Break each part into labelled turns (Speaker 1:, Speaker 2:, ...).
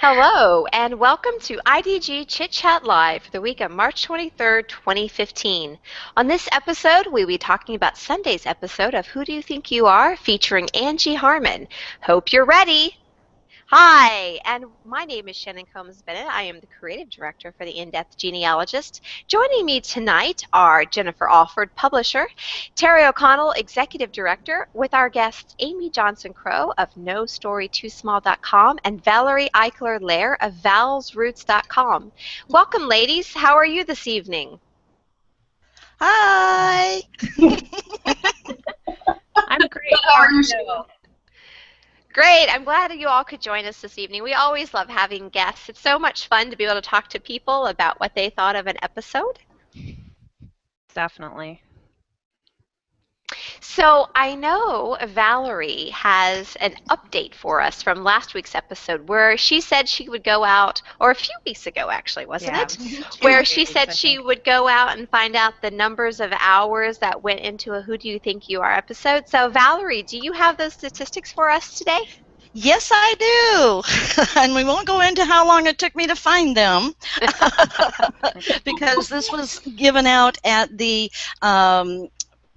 Speaker 1: Hello, and welcome to IDG Chit Chat Live for the week of March 23rd, 2015. On this episode, we'll be talking about Sunday's episode of Who Do You Think You Are, featuring Angie Harmon. Hope you're ready. Hi, and my name is Shannon Combs-Bennett. I am the creative director for the In-Depth Genealogist. Joining me tonight are Jennifer Alford, publisher, Terry O'Connell, executive director, with our guests Amy Johnson-Crow of NoStoryTooSmall.com and Valerie Eichler-Lair of ValsRoots.com. Welcome, ladies. How are you this evening?
Speaker 2: Hi.
Speaker 3: I'm great. How are you?
Speaker 1: Great. I'm glad that you all could join us this evening. We always love having guests. It's so much fun to be able to talk to people about what they thought of an episode.
Speaker 3: Definitely.
Speaker 1: So I know Valerie has an update for us from last week's episode where she said she would go out, or a few weeks ago actually, wasn't it? Where she said she would go out and find out the numbers of hours that went into a Who Do You Think You Are episode. So Valerie, do you have those statistics for us today?
Speaker 2: Yes, I do. And we won't go into how long it took me to find them because this was given out at the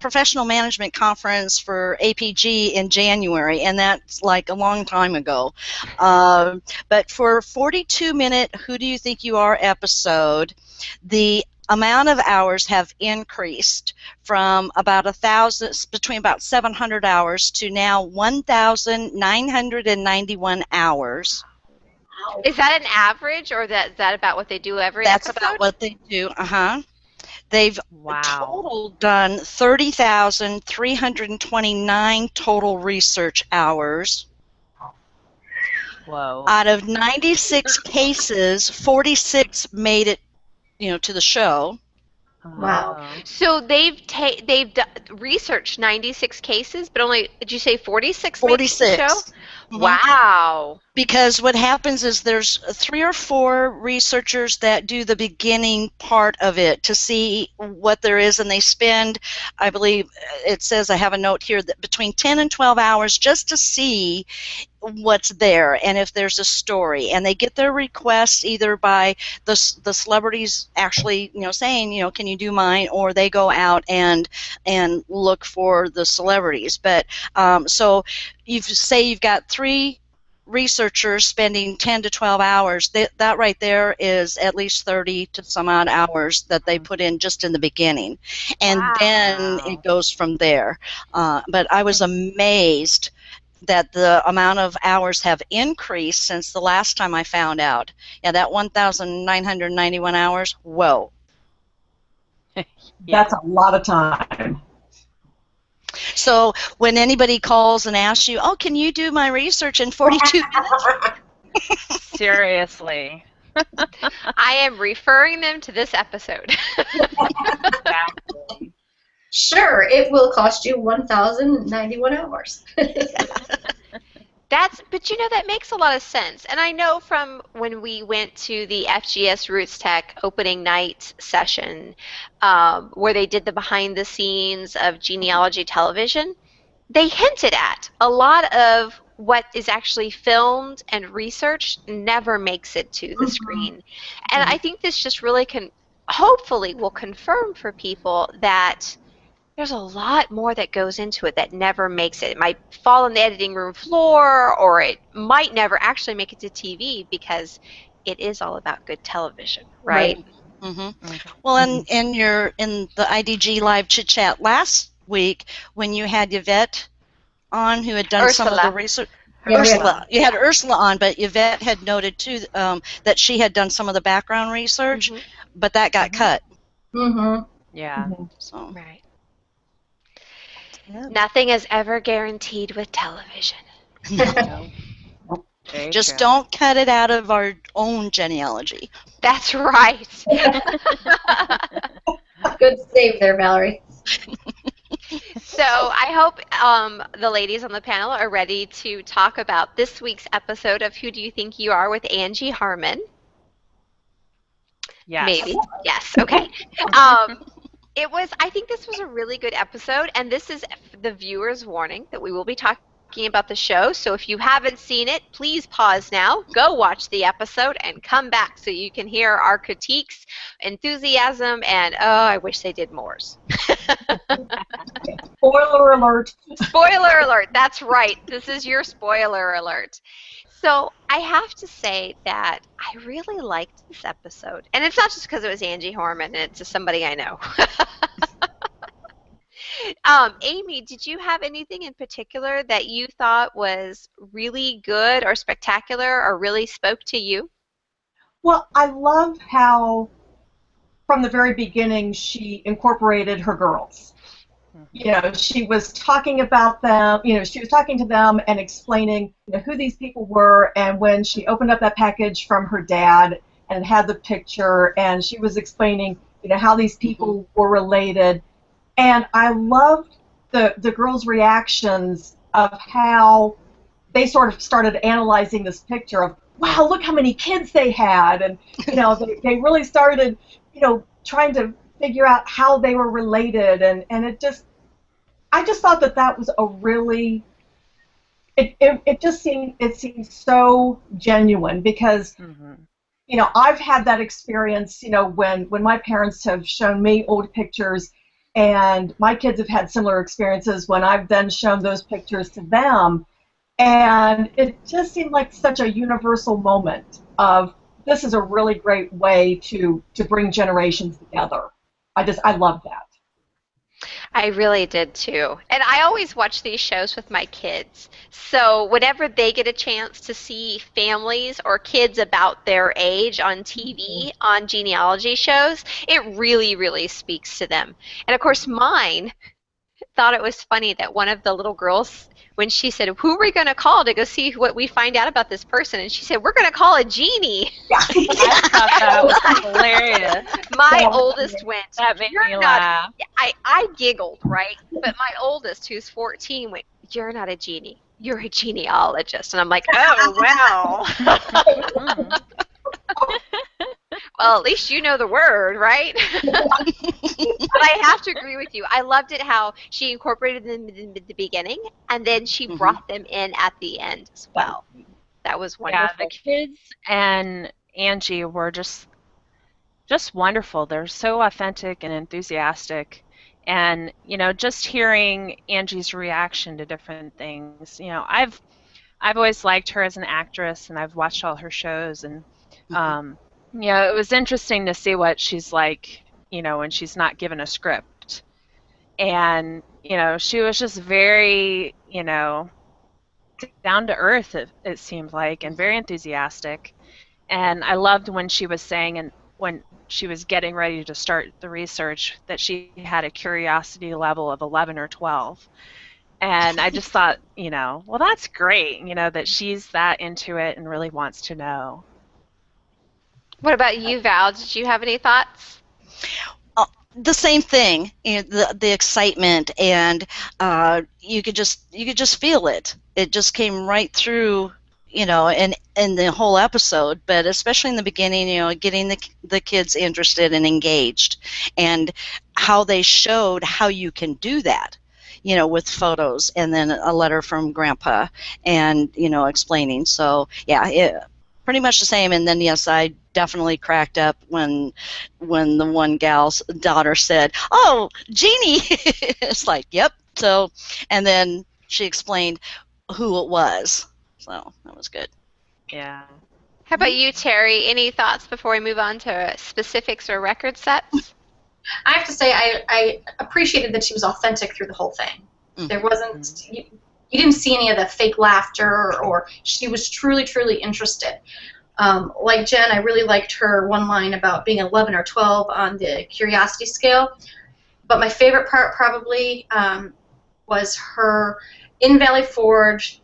Speaker 2: Professional Management Conference for APG in January, and that's like a long time ago. But for a 42-minute Who Do You Think You Are episode, the amount of hours have increased from about 1,000, between about 700 hours to now 1,991 hours.
Speaker 1: Is that an average, or is that about what they do every
Speaker 2: That's
Speaker 1: episode?
Speaker 2: about what they do. They've total done 30,329 total research hours.
Speaker 3: Whoa.
Speaker 2: Out of 96 cases, 46 made it, to the show.
Speaker 1: Wow. So they've researched 96 cases, but only, did you say 46?
Speaker 2: 46.
Speaker 1: Made the show? Mm-hmm. Wow.
Speaker 2: Because what happens is there's 3 or 4 researchers that do the beginning part of it to see what there is, and they spend, I believe it says, I have a note here, that between 10 and 12 hours just to see what's there and if there's a story. And they get their requests either by the celebrities actually, saying, can you do mine, or they go out and look for the celebrities. But so you've got 3 researchers spending 10 to 12 hours. That right there is at least 30 to some odd hours that they put in just in the beginning, and then it goes from there. But I was amazed that the amount of hours have increased since the last time I found out. Yeah, that 1,991 hours, whoa.
Speaker 4: That's a lot of time.
Speaker 2: So when anybody calls and asks you, oh, can you do my research in 42 minutes?
Speaker 3: Seriously.
Speaker 1: I am referring them to this episode.
Speaker 3: Exactly.
Speaker 5: Sure, it will cost you 1,091 hours.
Speaker 1: But that makes a lot of sense. And I know from when we went to the FGS Roots Tech opening night session, where they did the behind the scenes of genealogy television, they hinted at a lot of what is actually filmed and researched never makes it to the screen. And I think this just really hopefully will confirm for people that there's a lot more that goes into it that never makes it. It might fall on the editing room floor, or it might never actually make it to TV, because it is all about good television, right?
Speaker 2: Well, in the IDG Live Chit Chat last week, when you had Yvette on, who had done some of the research. Ursula. You had Ursula on, but Yvette had noted too that she had done some of the background research, but that got cut.
Speaker 3: Yeah.
Speaker 2: So.
Speaker 1: Right. Yep. Nothing is ever guaranteed with television.
Speaker 2: Just don't cut it out of our own genealogy.
Speaker 1: That's right.
Speaker 5: Good save there, Valerie.
Speaker 1: So I hope the ladies on the panel are ready to talk about this week's episode of Who Do You Think You Are with Angie Harmon.
Speaker 3: Yes.
Speaker 1: Maybe. Yes. Okay. I think this was a really good episode, and this is the viewer's warning that we will be talking talking about the show. So if you haven't seen it, please pause now, go watch the episode, and come back so you can hear our critiques, enthusiasm, and oh, I wish they did more.
Speaker 4: Spoiler alert.
Speaker 1: Spoiler alert. That's right. This is your spoiler alert. So I have to say that I really liked this episode. And it's not just because it was Angie Harmon, it's just somebody I know. Amy, did you have anything in particular that you thought was really good or spectacular or really spoke to you?
Speaker 4: Well, I love how from the very beginning she incorporated her girls. You know, she was talking about them, you know, she was talking to them and explaining, you know, who these people were, and when she opened up that package from her dad and had the picture, and she was explaining, you know, how these people were related. And I loved the girls' reactions of how they sort of started analyzing this picture of, wow, look how many kids they had. And, you know, they really started, you know, trying to figure out how they were related. And it just, I just thought that was a really, it just seemed, it seemed so genuine because, you know, I've had that experience, you know, when my parents have shown me old pictures, and my kids have had similar experiences when I've then shown those pictures to them. And it just seemed like such a universal moment of, this is a really great way to bring generations together. I love that.
Speaker 1: I really did too. And I always watch these shows with my kids. So whenever they get a chance to see families or kids about their age on TV, on genealogy shows, it really, really speaks to them. And of course mine thought it was funny that one of the little girls, when she said, who are we going to call to go see what we find out about this person? And she said, we're going to call a genie.
Speaker 3: I thought that was hilarious.
Speaker 1: My oldest went,
Speaker 3: That made
Speaker 1: you're
Speaker 3: me
Speaker 1: not,
Speaker 3: laugh.
Speaker 1: I giggled, right? But my oldest, who's 14, went, you're not a genie. You're a genealogist. And I'm like, oh, wow. Well, at least you know the word, right? But I have to agree with you. I loved it how she incorporated them in the beginning, and then she brought them in at the end as well. That was wonderful.
Speaker 3: Yeah, the kids and Angie were just wonderful. They're so authentic and enthusiastic. And, you know, just hearing Angie's reaction to different things, you know, I've always liked her as an actress, and I've watched all her shows, and you know, it was interesting to see what she's like, you know, when she's not given a script. And, you know, she was just very, you know, down to earth, it seemed like, and very enthusiastic. And I loved when she was saying, and when she was getting ready to start the research, that she had a curiosity level of 11 or 12. And I just thought, you know, well, that's great, you know, that she's that into it and really wants to know.
Speaker 1: What about you, Val? Did you have any thoughts?
Speaker 2: The same thing, you know, the excitement, and you could just feel it. It just came right through, you know, in the whole episode, but especially in the beginning, you know, getting the kids interested and engaged, and how they showed how you can do that, you know, with photos and then a letter from Grandpa, and, you know, explaining. So yeah, pretty much the same. And then yes, I definitely cracked up when the one gal's daughter said, "Oh, Jeannie." It's like, yep. So, and then she explained who it was. So that was good.
Speaker 3: Yeah.
Speaker 1: How about you, Terry? Any thoughts before we move on to specifics or record sets?
Speaker 5: I have to say I appreciated that she was authentic through the whole thing. There wasn't, you didn't see any of the fake laughter, or she was truly, truly interested. Like Jen, I really liked her one line about being 11 or 12 on the curiosity scale. But my favorite part probably was her in Valley Forge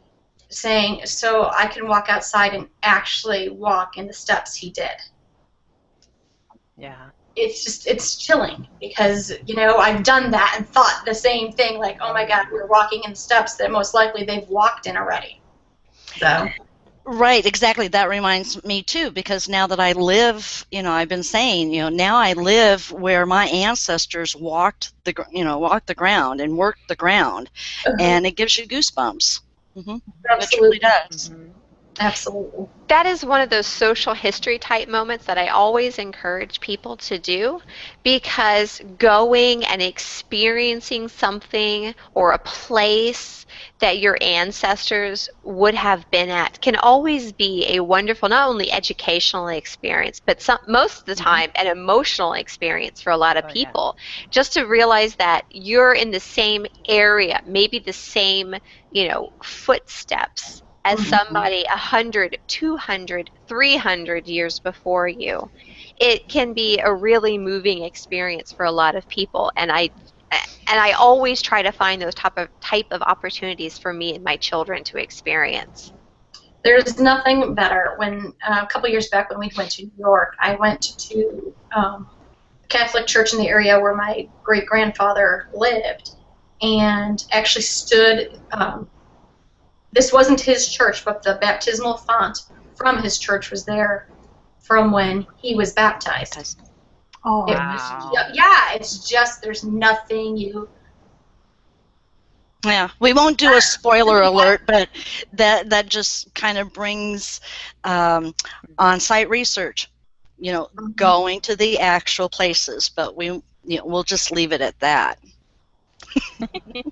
Speaker 5: saying, so I can walk outside and actually walk in the steps he did.
Speaker 3: Yeah.
Speaker 5: It's chilling, because, you know, I've done that and thought the same thing, like, oh my God, we're walking in steps that most likely they've walked in already. So.
Speaker 2: Right, exactly. That reminds me too, because now that I live, you know, I've been saying, you know, now I live where my ancestors walked the ground and worked the ground, and it gives you goosebumps. Mm-hmm.
Speaker 5: Absolutely.
Speaker 2: It truly does.
Speaker 3: Mhm.
Speaker 5: Absolutely.
Speaker 1: That is one of those social history type moments that I always encourage people to do, because going and experiencing something or a place that your ancestors would have been at can always be a wonderful, not only educational experience, but most of the time an emotional experience for a lot of
Speaker 3: Oh, yeah.
Speaker 1: people. Just to realize that you're in the same area, maybe the same, footsteps as somebody 100, 200, 300 years before you. It can be a really moving experience for a lot of people, and I always try to find those type of opportunities for me and my children to experience.
Speaker 5: There's nothing better. When a couple years back when we went to New York, I went to the Catholic church in the area where my great-grandfather lived, and actually stood. This wasn't his church, but the baptismal font from his church was there from when he was baptized.
Speaker 4: Oh,
Speaker 5: It
Speaker 3: Wow.
Speaker 5: was, yeah, it's just, there's nothing you.
Speaker 2: Yeah, we won't do a spoiler alert, but that just kind of brings on-site research, going to the actual places. But we'll just leave it at that.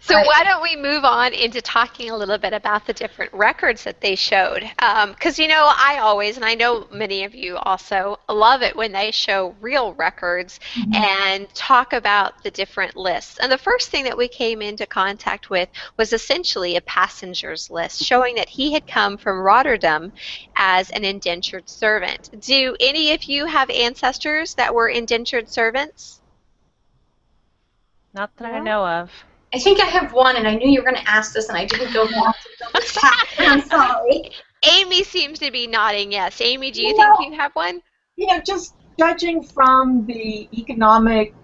Speaker 1: So why don't we move on into talking a little bit about the different records that they showed? Because, I always, and I know many of you also, love it when they show real records and talk about the different lists. And the first thing that we came into contact with was essentially a passenger's list, showing that he had come from Rotterdam as an indentured servant. Do any of you have ancestors that were indentured servants?
Speaker 3: Not that I know of.
Speaker 5: I think I have one, and I knew you were going to ask this, and I didn't go back to double check. I'm sorry.
Speaker 1: Amy seems to be nodding yes. Amy, do you think you have one?
Speaker 4: Just judging from the economic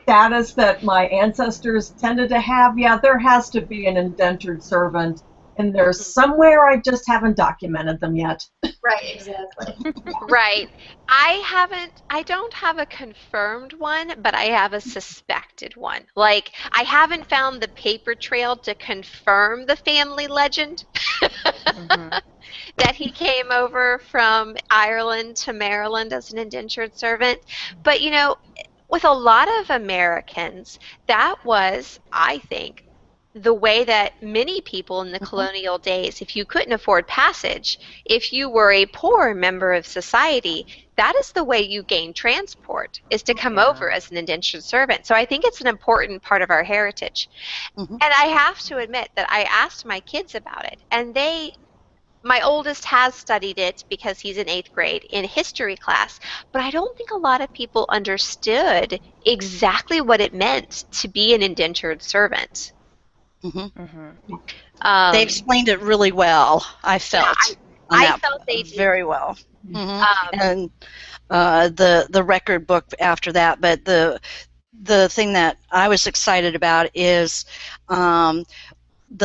Speaker 4: status that my ancestors tended to have, there has to be an indentured servant in there somewhere. I just haven't documented them yet.
Speaker 5: Right, exactly.
Speaker 1: Right. I don't have a confirmed one, but I have a suspected one. Like, I haven't found the paper trail to confirm the family legend that he came over from Ireland to Maryland as an indentured servant. But, with a lot of Americans, that was, I think, the way that many people in the colonial days, if you couldn't afford passage, if you were a poor member of society, that is the way you gain transport, is to come over as an indentured servant. So I think it's an important part of our heritage. And I have to admit that I asked my kids about it, and my oldest has studied it because he's in 8th grade in history class, but I don't think a lot of people understood exactly what it meant to be an indentured servant.
Speaker 2: They explained it really well, I felt.
Speaker 1: I felt they did.
Speaker 2: Very well. And the record book after that, but the thing that I was excited about is the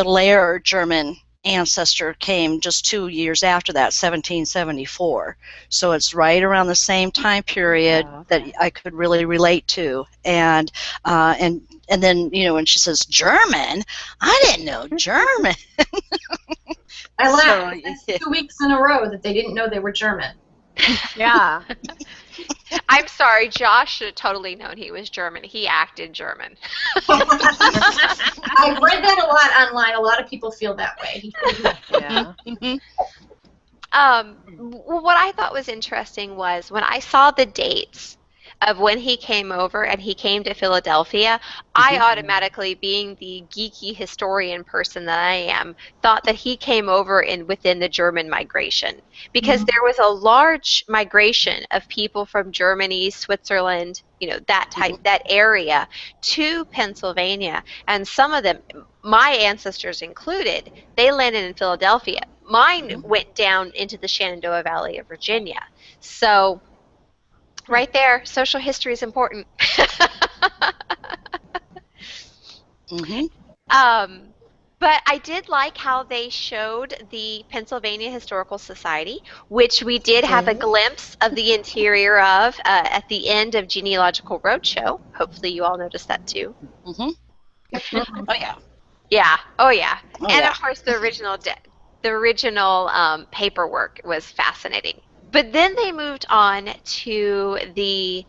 Speaker 2: Lair German ancestor came just 2 years after that, 1774. So it's right around the same time period that I could really relate to. And then, when she says German, I didn't know German.
Speaker 5: I laughed. That's 2 weeks in a row that they didn't know they were German.
Speaker 3: Yeah.
Speaker 1: I'm sorry, Josh should have totally known he was German. He acted German.
Speaker 5: I've read that a lot online. A lot of people feel that way.
Speaker 3: Yeah.
Speaker 1: What I thought was interesting was when I saw the dates of when he came over and he came to Philadelphia, I automatically, being the geeky historian person that I am, thought that he came over within the German migration, because there was a large migration of people from Germany, Switzerland, that area to Pennsylvania, and some of them, my ancestors included, they landed in Philadelphia. Mine went down into the Shenandoah Valley of Virginia. So right there, social history is important. But I did like how they showed the Pennsylvania Historical Society, which we did have a glimpse of the interior of at the end of Genealogical Roadshow. Hopefully you all noticed that too.
Speaker 2: Oh, yeah.
Speaker 1: Yeah. Oh, yeah.
Speaker 2: Oh,
Speaker 1: and
Speaker 2: yeah.
Speaker 1: of course, the original the original paperwork was fascinating. But then they moved on to the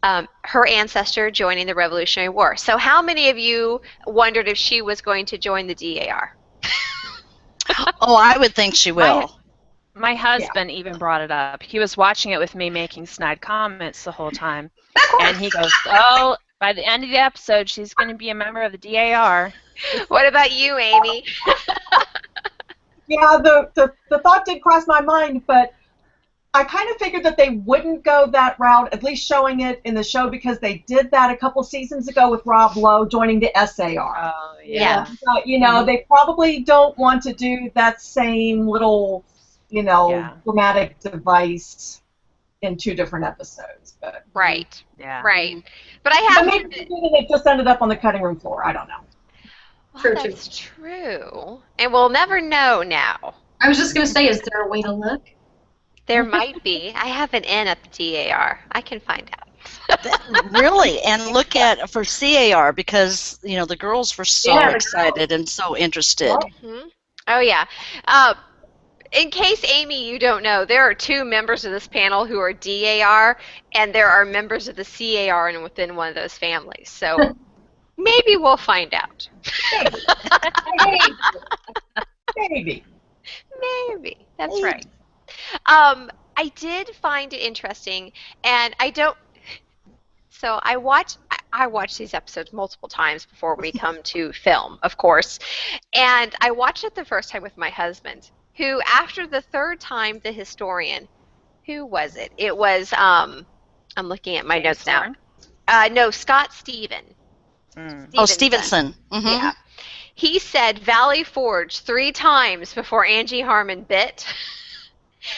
Speaker 1: her ancestor joining the Revolutionary War. So how many of you wondered if she was going to join the DAR?
Speaker 2: Oh, I would think she will.
Speaker 3: My husband even brought it up. He was watching it with me making snide comments the whole time. And he goes, oh, by the end of the episode, she's going to be a member of the DAR.
Speaker 1: What about you, Amy?
Speaker 4: Yeah, the thought did cross my mind, but I kind of figured that they wouldn't go that route, at least showing it in the show, because they did that a couple seasons ago with Rob Lowe joining the SAR.
Speaker 3: Oh, yeah.
Speaker 4: You know, they probably don't want to do that same little, you know, dramatic device in 2 different episodes. But
Speaker 1: right.
Speaker 3: Yeah.
Speaker 1: Right. But I have.
Speaker 4: But maybe it just ended up on the cutting room floor. I don't know.
Speaker 1: Well, that's true. And we'll never know now.
Speaker 5: I was just going to say, is there a way to look?
Speaker 1: There might be. I have an N at the DAR. I can find out.
Speaker 2: Really? And look at for CAR, because, you know, the girls were so excited and so interested.
Speaker 1: Mm-hmm. Oh, yeah. In case, Amy, you don't know, there are 2 members of this panel who are DAR, and there are members of the CAR and within one of those families. So maybe we'll find out.
Speaker 4: Maybe.
Speaker 1: Maybe. That's right. I did find it interesting, and I don't. So I watch these episodes multiple times before we come to film, of course, and I watched it the first time with my husband, who, after the 3rd time, the historian, who was it? It was I'm looking at my notes now. No, Scott Steven.
Speaker 2: Oh, Stevenson. Mm-hmm.
Speaker 1: Yeah. He said Valley Forge 3 times before Angie Harmon bit.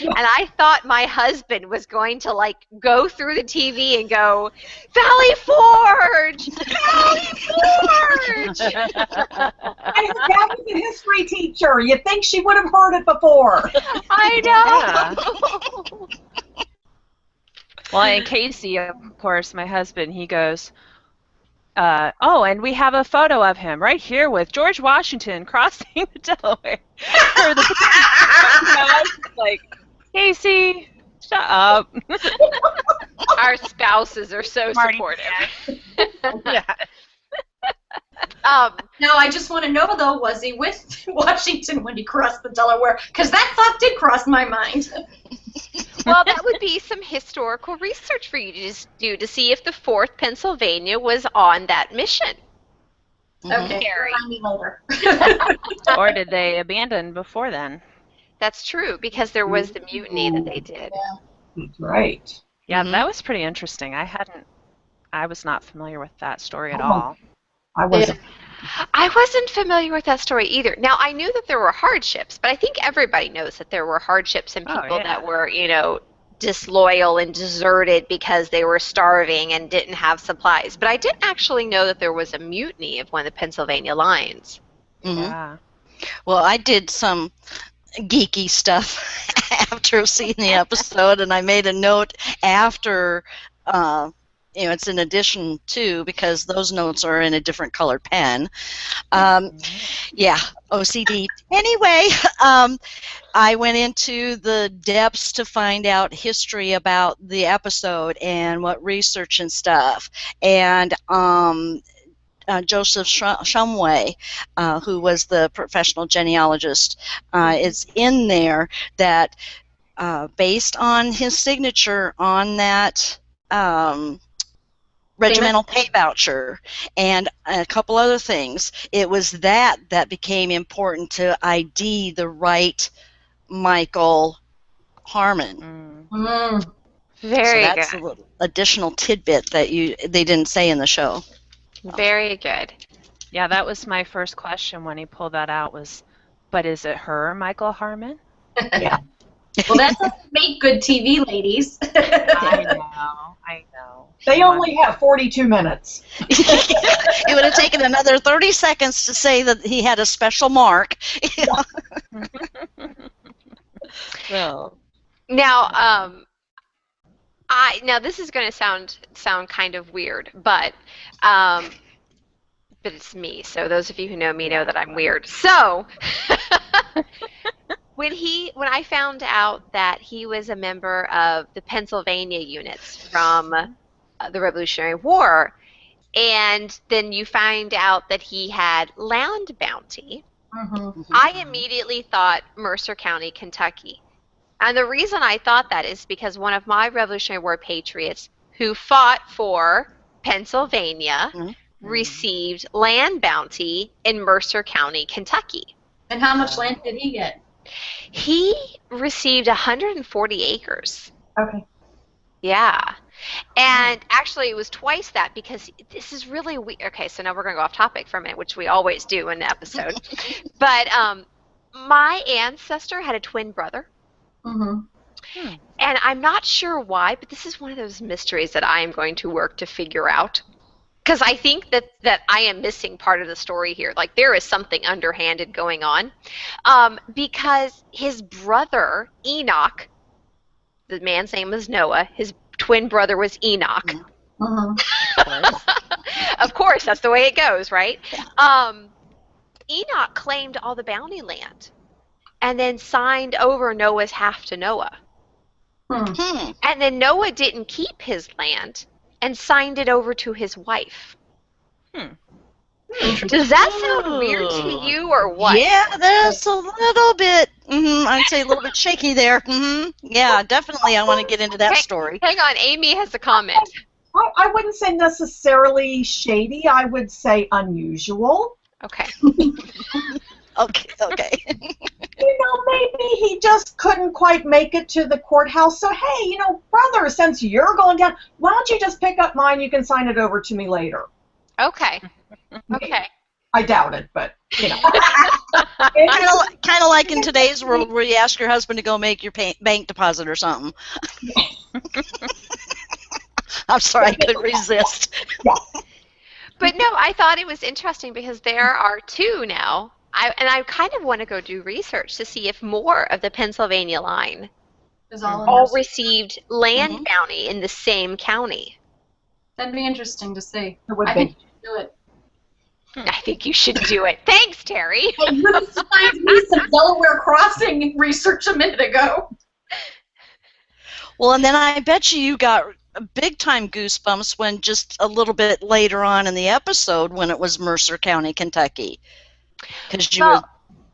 Speaker 1: And I thought my husband was going to, like, go through the TV and go, Valley Forge! Valley Forge!
Speaker 4: And that was a history teacher. You'd think she would have heard it before.
Speaker 1: I know.
Speaker 3: Yeah. Well, and Casey, of course, my husband, he goes, oh, and we have a photo of him right here with George Washington crossing the Delaware. For the like, Casey, shut up.
Speaker 1: Our spouses are so supportive.
Speaker 3: Yeah.
Speaker 5: Now, I just want to know, though, was he with Washington when he crossed the Delaware? Because that thought did cross my mind.
Speaker 1: Well, that would be some historical research for you to just do to see if the 4th Pennsylvania was on that mission.
Speaker 5: Okay,
Speaker 1: Carrie.
Speaker 5: remind me later.
Speaker 3: Or did they abandon before then?
Speaker 1: That's true, because there was the mutiny that they did.
Speaker 4: That's right.
Speaker 3: Yeah, that was pretty interesting. I was not familiar with that story at all.
Speaker 4: I wasn't.
Speaker 1: I wasn't familiar with that story either. Now, I knew that there were hardships, but I think everybody knows that there were hardships and people that were, you know, disloyal and deserted because they were starving and didn't have supplies. But I didn't actually know that there was a mutiny of one of the Pennsylvania lines.
Speaker 2: Mm-hmm.
Speaker 3: Yeah.
Speaker 2: Well, I did some geeky stuff after seeing the episode, and I made a note after, you know, it's in addition to, because those notes are in a different colored pen. Yeah, OCD. Anyway, I went into the depths to find out history about the episode and what research and stuff. And Joseph Shumway, who was the professional genealogist, is in there that based on his signature on that regimental pay voucher and a couple other things, it was that became important to ID the right Michael Harmon.
Speaker 1: Very
Speaker 2: so that's
Speaker 1: good.
Speaker 2: a little additional tidbit that they didn't say in the show.
Speaker 1: Very good.
Speaker 3: Yeah, that was my first question when he pulled that out was, but is it her, Michael Harmon?
Speaker 4: Yeah.
Speaker 5: Well, that doesn't make good TV, ladies.
Speaker 3: I know.
Speaker 4: They only have 42 minutes.
Speaker 2: It would have taken another 30 seconds to say that he had a special mark. So.
Speaker 1: Now, now this is going to sound kind of weird, but it's me. So those of you who know me know that I'm weird. So when I found out that he was a member of the Pennsylvania units from the Revolutionary War, and then you find out that he had land bounty, I immediately thought Mercer County, Kentucky. And the reason I thought that is because one of my Revolutionary War patriots who fought for Pennsylvania received land bounty in Mercer County, Kentucky.
Speaker 5: And how much land did he get?
Speaker 1: He received 140 acres.
Speaker 4: Okay.
Speaker 1: Yeah. And actually, it was twice that because this is really weird. Okay, so now we're going to go off topic for a minute, which we always do in an episode. But my ancestor had a twin brother. And I'm not sure why, but this is one of those mysteries that I am going to work to figure out. Because I think that I am missing part of the story here. Like, there is something underhanded going on. Because his brother, Enoch, the man's name was Noah, his twin brother was Enoch. Of course, that's the way it goes, right? Enoch claimed all the bounty land and then signed over Noah's half to Noah. And then Noah didn't keep his land and signed it over to his wife. Does that sound weird to you or what?
Speaker 2: Yeah, there's a little bit, I'd say a little bit shaky there. Yeah, definitely I want to get into that story.
Speaker 1: Hang on, Amy has a comment.
Speaker 4: I wouldn't say necessarily shady. I would say unusual.
Speaker 1: Okay.
Speaker 2: Okay.
Speaker 4: Maybe he just couldn't quite make it to the courthouse. So, hey, brother, since you're going down, why don't you just pick up mine? You can sign it over to me later.
Speaker 1: Okay.
Speaker 4: I doubt it, but,
Speaker 2: Kind of like in today's world where you ask your husband to go make your bank deposit or something. I'm sorry, I couldn't resist.
Speaker 1: But no, I thought it was interesting because there are two now. I kind of want to go do research to see if more of the Pennsylvania line all received land bounty in the same county.
Speaker 5: That'd be interesting to see.
Speaker 4: I think
Speaker 5: you should do it.
Speaker 1: I think you should do it. Thanks, Terry.
Speaker 5: You inspired me some Delaware Crossing research a minute ago.
Speaker 2: Well, and then I bet you got big-time goosebumps when just a little bit later on in the episode when it was Mercer County, Kentucky. Because you were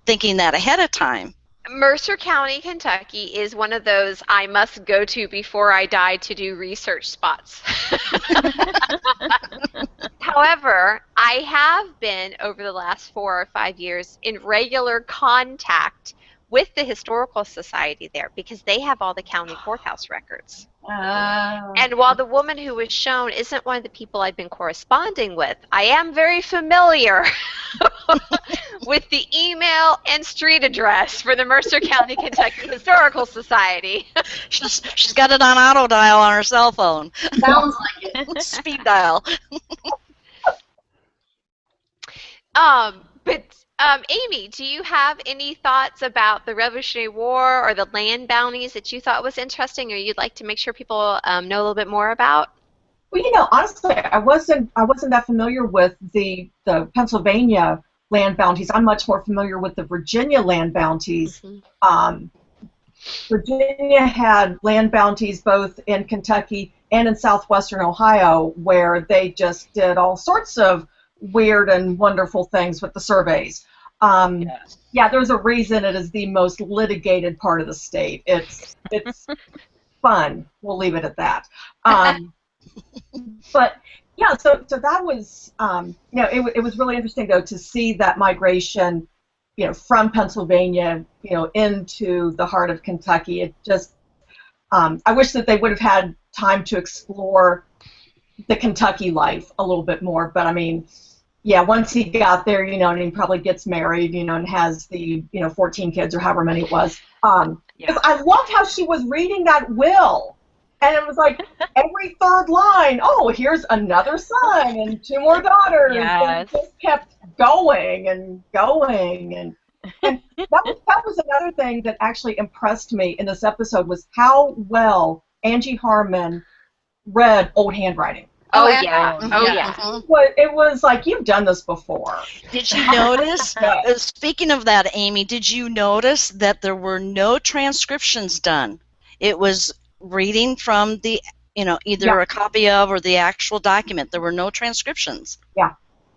Speaker 2: thinking that ahead of time.
Speaker 1: Mercer County, Kentucky is one of those I must go to before I die to do research spots. However, I have been, over the last 4 or 5 years, in regular contact with the Historical Society there because they have all the county courthouse records. And while the woman who was shown isn't one of the people I've been corresponding with, I am very familiar with the email and street address for the Mercer County, Kentucky Historical Society.
Speaker 2: She's got it on auto dial on her cell phone.
Speaker 5: Sounds like it.
Speaker 2: Speed dial.
Speaker 1: But Amy, do you have any thoughts about the Revolutionary War or the land bounties that you thought was interesting or you'd like to make sure people know a little bit more about?
Speaker 4: Well, honestly, I wasn't that familiar with the Pennsylvania land bounties. I'm much more familiar with the Virginia land bounties. Virginia had land bounties both in Kentucky and in southwestern Ohio where they just did all sorts of weird and wonderful things with the surveys. Yeah, there's a reason it is the most litigated part of the state. It's fun. We'll leave it at that. But yeah, so that was it was really interesting though to see that migration, from Pennsylvania, into the heart of Kentucky. It just I wish that they would have had time to explore the Kentucky life a little bit more. But I mean, yeah, once he got there, and he probably gets married, and has the 14 kids or however many it was. Because I loved how she was reading that will. And it was like every third line, oh, here's another son and 2 more daughters.
Speaker 3: Yes.
Speaker 4: And it just kept going and going. And that was another thing that actually impressed me in this episode was how well Angie Harmon read old handwriting.
Speaker 1: Oh,
Speaker 5: Oh,
Speaker 1: yeah. Oh, yeah.
Speaker 2: Mhm.
Speaker 4: It was like, you've done this before.
Speaker 2: Did you notice,
Speaker 4: Yeah.
Speaker 2: speaking of that, Amy, did you notice that there were no transcriptions done? It was reading from the, either
Speaker 4: Yeah.
Speaker 2: a copy of or the actual document. There were no transcriptions.
Speaker 4: Yeah,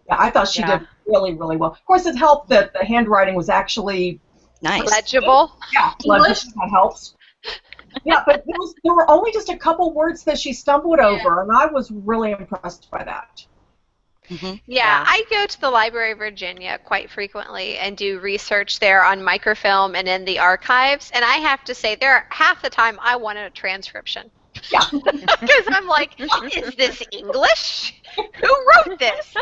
Speaker 4: I thought she
Speaker 3: Yeah.
Speaker 4: did really, really well. Of course, it helped that the handwriting was actually
Speaker 2: Nice.
Speaker 1: Legible.
Speaker 4: legible. That helps. Yeah, but there were only just a couple words that she stumbled over, and I was really impressed by that.
Speaker 2: Mm-hmm.
Speaker 1: Yeah, I go to the Library of Virginia quite frequently and do research there on microfilm and in the archives. And I have to say, half the time I want a transcription.
Speaker 4: Yeah.
Speaker 1: Because I'm like, is this English? Who wrote this?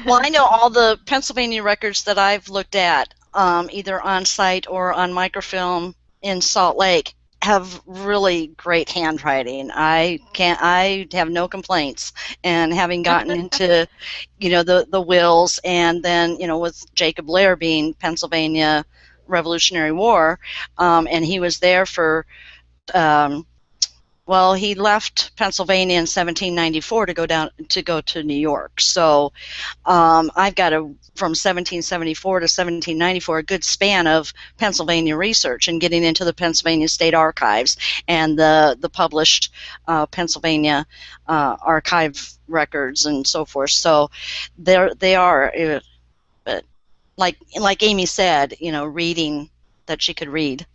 Speaker 2: Well, I know all the Pennsylvania records that I've looked at, either on site or on microfilm in Salt Lake, have really great handwriting. I have no complaints. And having gotten into, the wills, and then, with Jacob Blair being Pennsylvania Revolutionary War, and he was there for. Well, he left Pennsylvania in 1794 to go to New York. So I've got from 1774 to 1794 a good span of Pennsylvania research and getting into the Pennsylvania State Archives and the published Pennsylvania archive records and so forth. So they are, but like Amy said, reading that she could read.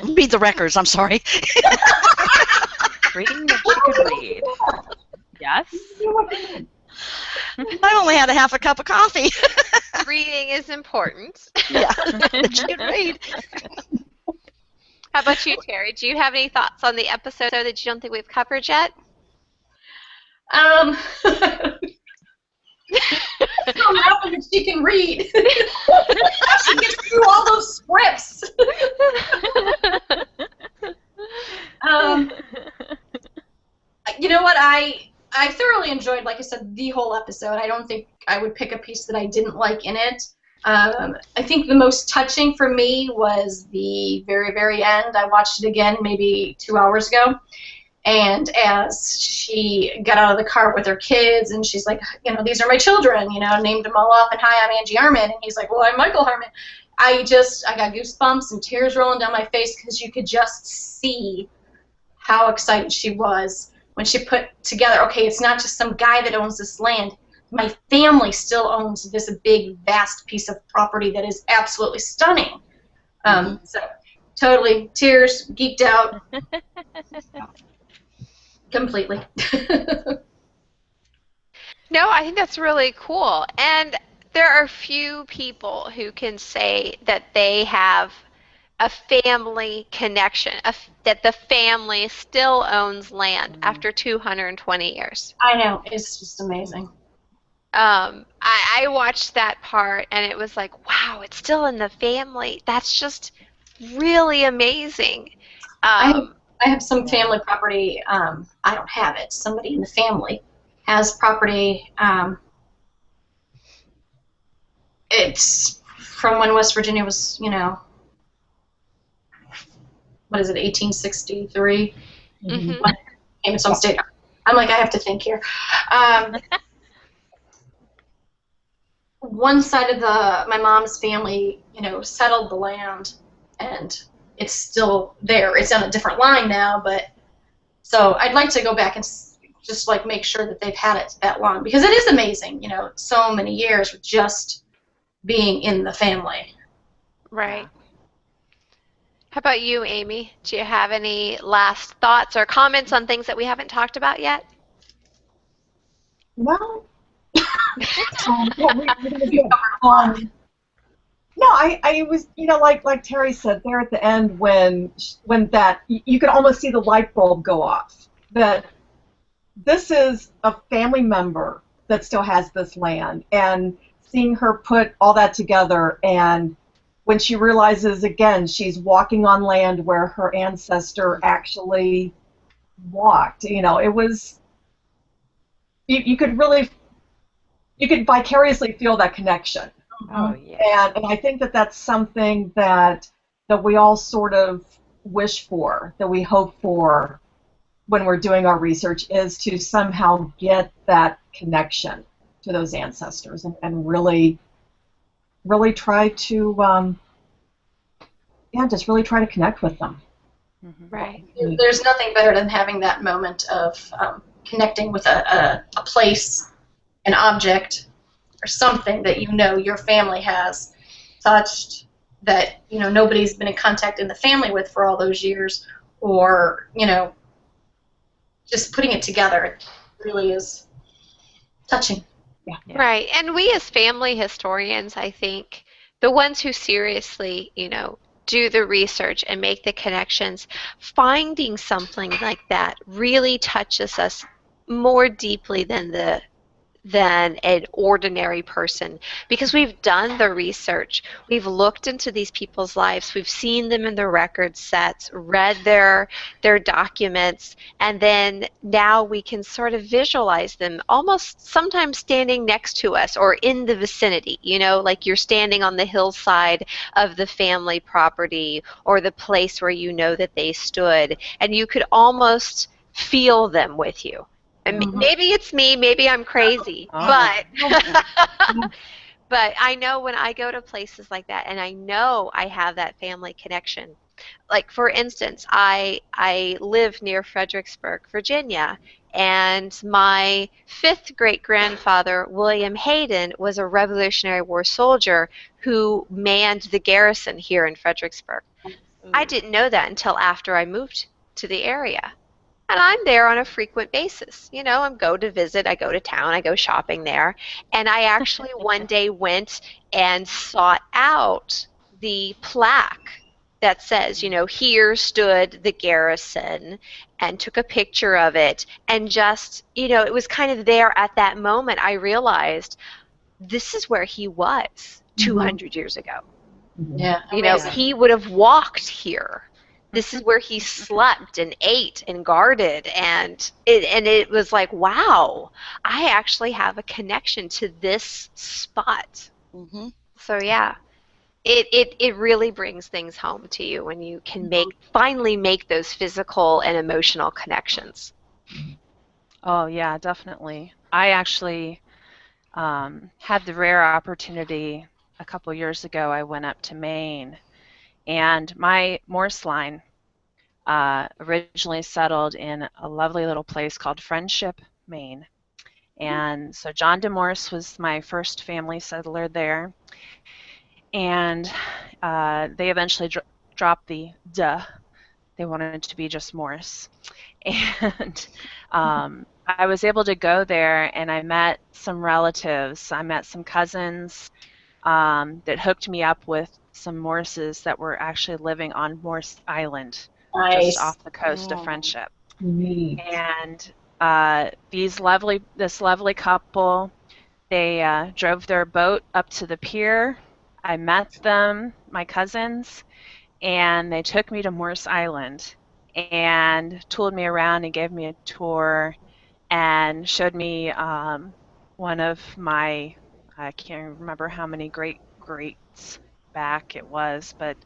Speaker 2: Read the records, I'm sorry.
Speaker 3: Reading that you could read. Yes.
Speaker 2: I only had a half a cup of coffee.
Speaker 1: Reading is important.
Speaker 2: Yeah, that you could read.
Speaker 1: How about you, Terry? Do you have any thoughts on the episode that you don't think we've covered yet?
Speaker 5: So happy that she can read. She gets through all those scripts. You know what? I thoroughly enjoyed, like I said, the whole episode. I don't think I would pick a piece that I didn't like in it. I think the most touching for me was the very, very end. I watched it again maybe 2 hours ago. And as she got out of the car with her kids, and she's like, these are my children, named them all off, and hi, I'm Angie Harmon, and he's like, well, I'm Michael Harmon. I got goosebumps and tears rolling down my face because you could just see how excited she was when she put together, okay, it's not just some guy that owns this land. My family still owns this big, vast piece of property that is absolutely stunning. So totally, tears, geeked out. Completely.
Speaker 1: No, I think that's really cool. And there are few people who can say that they have a family connection, that the family still owns land after 220 years.
Speaker 5: I know. It's just amazing.
Speaker 1: I watched that part, and it was like, wow, it's still in the family. That's just really amazing.
Speaker 5: I have some family property. I don't have it. Somebody in the family has property. It's from when West Virginia was, what is it, 1863?
Speaker 1: Mm-hmm.
Speaker 5: Came its own state. I'm like, I have to think here. One side of my mom's family, settled the land, and it's still there. It's on a different line now, but so I'd like to go back and just like make sure that they've had it that long, because it is amazing, so many years with just being in the family.
Speaker 1: Right. How about you, Amy? Do you have any last thoughts or comments on things that we haven't talked about yet?
Speaker 4: Well, no, I was, like Terry said there at the end, when that, you could almost see the light bulb go off, that this is a family member that still has this land, and seeing her put all that together, and when she realizes, again, she's walking on land where her ancestor actually walked, it was, you could vicariously feel that connection.
Speaker 3: Oh, yeah.
Speaker 4: And I think that that's something that we all sort of wish for, that we hope for, when we're doing our research is to somehow get that connection to those ancestors and really try to just really try to connect with them.
Speaker 1: Right.
Speaker 5: There's nothing better than having that moment of connecting with a place, an object, or something that you know your family has touched that nobody's been in contact in the family with for all those years, or just putting it together really is touching.
Speaker 1: Yeah. Right. And we as family historians, I think, the ones who seriously, do the research and make the connections, finding something like that really touches us more deeply than an ordinary person, because we've done the research, we've looked into these people's lives, we've seen them in their record sets, read their documents, and then now we can sort of visualize them almost sometimes standing next to us or in the vicinity, like you're standing on the hillside of the family property or the place where that they stood, and you could almost feel them with you. And maybe it's me, maybe I'm crazy, but but I know when I go to places like that and I know I have that family connection. Like, for instance, I live near Fredericksburg, Virginia, and my 5th great-grandfather, William Hayden, was a Revolutionary War soldier who manned the garrison here in Fredericksburg. I didn't know that until after I moved to the area. And I'm there on a frequent basis. I go to visit, I go to town, I go shopping there. And I actually one day went and sought out the plaque that says, here stood the garrison, and took a picture of it. And just, it was kind of there at that moment I realized this is where he was 200 years ago.
Speaker 5: Yeah.
Speaker 1: He would have walked here. This is where he slept and ate and guarded, and it was like, wow, I actually have a connection to this spot. So yeah, it really brings things home to you when you can finally make those physical and emotional connections.
Speaker 3: Oh yeah, definitely. I actually had the rare opportunity a couple years ago. I went up to Maine. And my Morse line originally settled in a lovely little place called Friendship, Maine. And so John de Morse was my first family settler there. And they eventually dropped the duh. They wanted it to be just Morse. And I was able to go there, and I met some relatives. I met some cousins that hooked me up with some Morses that were actually living on Morse Island, just off the coast of Friendship. And this lovely couple, they drove their boat up to the pier. I met them, my cousins, and they took me to Morse Island and toured me around and gave me a tour and showed me one of my, I can't remember how many greats back it was, but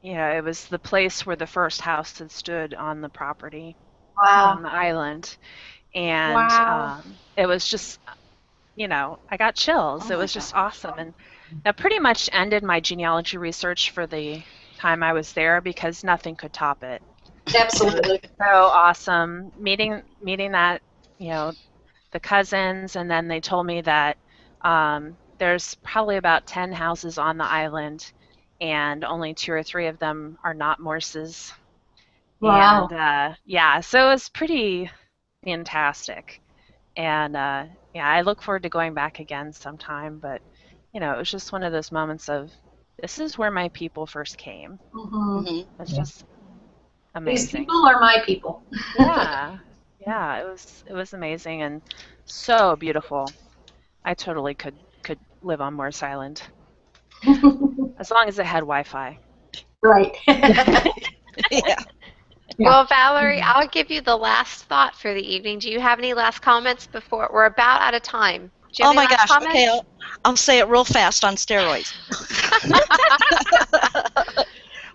Speaker 3: it was the place where the first house had stood on the property.
Speaker 5: Wow.
Speaker 3: On the island. And it was just, I got chills. It was just awesome. And that pretty much ended my genealogy research for the time I was there, because nothing could top it.
Speaker 5: Absolutely.
Speaker 3: So awesome. Meeting that, the cousins, and then they told me that there's probably about 10 houses on the island, and only 2 or 3 of them are not Morses.
Speaker 5: Wow.
Speaker 3: And so it was pretty fantastic. And I look forward to going back again sometime, but it was just one of those moments of, this is where my people first came. It's just amazing.
Speaker 5: These people are my people.
Speaker 3: Yeah, it was amazing and so beautiful. I totally could live on Morse Island. As long as it had Wi-Fi.
Speaker 5: Right.
Speaker 2: Yeah.
Speaker 1: Well, Valerie, I'll give you the last thought for the evening. Do you have any last comments before we're about out of time? Do you have
Speaker 2: Oh my
Speaker 1: any last
Speaker 2: gosh.
Speaker 1: comments?
Speaker 2: Okay, I'll say it real fast on steroids.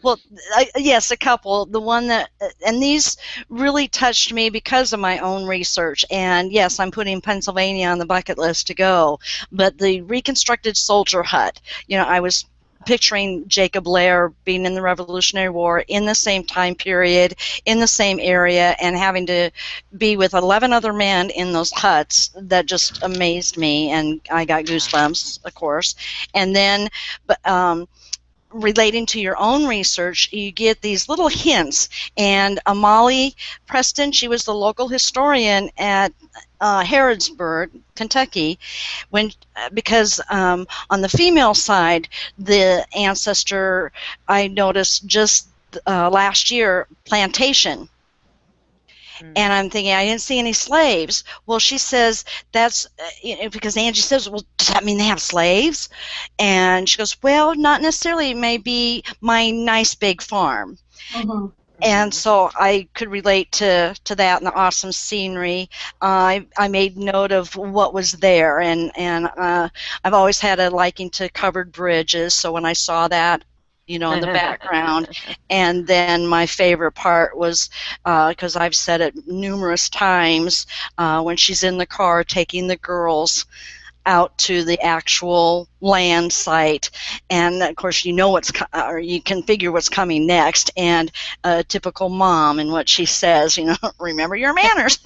Speaker 2: Well, yes, a couple. The one that, and these really touched me because of my own research. And yes, I'm putting Pennsylvania on the bucket list to go. But the reconstructed soldier hut, I was picturing Jacob Lair being in the Revolutionary War in the same time period, in the same area, and having to be with 11 other men in those huts. That just amazed me, and I got goosebumps, of course. And then, relating to your own research, you get these little hints. And Amali Preston, she was the local historian at Harrodsburg, Kentucky, because on the female side, the ancestor I noticed just last year, plantation. And I'm thinking, I didn't see any slaves. Well, she says that's because Angie says, well, does that mean they have slaves? And she goes, well, not necessarily. It may be my nice big farm.
Speaker 5: Mm-hmm.
Speaker 2: And so I could relate to that and the awesome scenery. I made note of what was there, and I've always had a liking to covered bridges. So when I saw that, in the background, and then my favorite part was, because I've said it numerous times, when she's in the car taking the girls out to the actual land site, and of course or you can figure what's coming next, and a typical mom and what she says, remember your manners.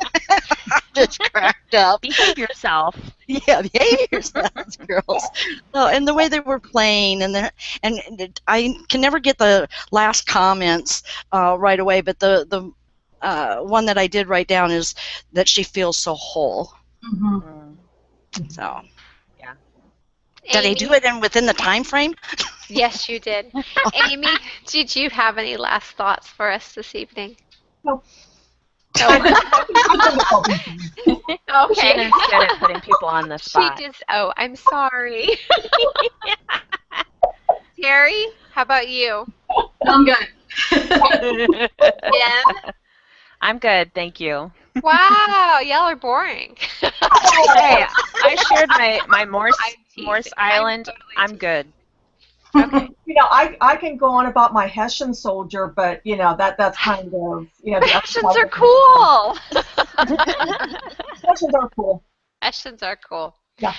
Speaker 2: Just cracked up.
Speaker 3: Behave yourself.
Speaker 2: Yeah, behave yourselves, girls. So, and the way they were playing, and I can never get the last comments right away, but the one that I did write down is that she feels so whole.
Speaker 5: Mm-hmm.
Speaker 2: So,
Speaker 3: yeah.
Speaker 2: Did I do it within the time frame?
Speaker 1: Yes, you did. Amy, did you have any last thoughts for us this evening?
Speaker 4: No.
Speaker 1: Okay.
Speaker 3: Shannon's good at putting people on the spot.
Speaker 1: She just, I'm sorry. Terry, how about you?
Speaker 5: I'm good.
Speaker 1: Jen?
Speaker 3: I'm good, thank you.
Speaker 1: Wow, y'all are boring.
Speaker 3: Hey, I shared my Morse Island. I'm good.
Speaker 1: Okay.
Speaker 4: I can go on about my Hessian soldier, but that's kind of
Speaker 1: The Hessians are cool.
Speaker 4: Hessians are cool.
Speaker 1: Hessians are cool.
Speaker 4: Yeah.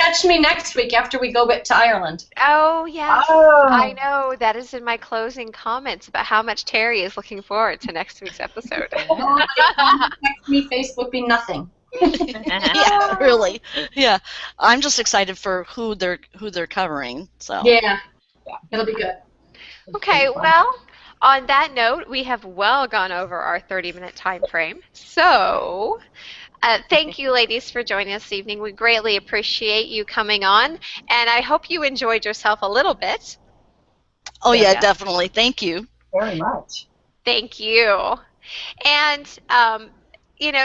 Speaker 5: Catch me next week after we go to Ireland.
Speaker 1: Oh, yes.
Speaker 4: Oh.
Speaker 1: I know. That is in my closing comments about how much Terry is looking forward to next week's episode.
Speaker 5: Text me, Facebook me, nothing.
Speaker 2: Yeah, really. Yeah, I'm just excited for who they're covering. So
Speaker 5: Yeah, it'll be good.
Speaker 1: Okay, well, on that note, we have well gone over our 30-minute time frame. So, thank you, ladies, for joining us this evening. We greatly appreciate you coming on, and I hope you enjoyed yourself a little bit.
Speaker 2: Oh yeah, definitely. Thank you
Speaker 4: very much.
Speaker 1: Thank you. And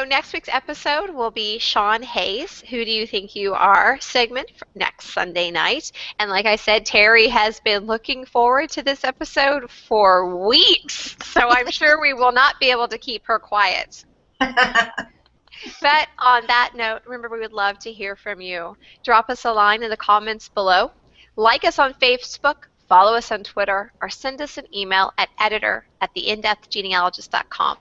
Speaker 1: next week's episode will be Sean Hayes, Who Do You Think You Are segment for next Sunday night. And like I said, Terry has been looking forward to this episode for weeks, so I'm sure we will not be able to keep her quiet. But on that note, remember, we would love to hear from you. Drop us a line in the comments below. Like us on Facebook, follow us on Twitter, or send us an email at editor@theinDepthGenealogist.com.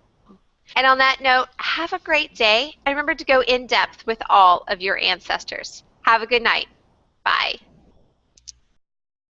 Speaker 1: And on that note, have a great day, and remember to go in depth with all of your ancestors. Have a good night. Bye.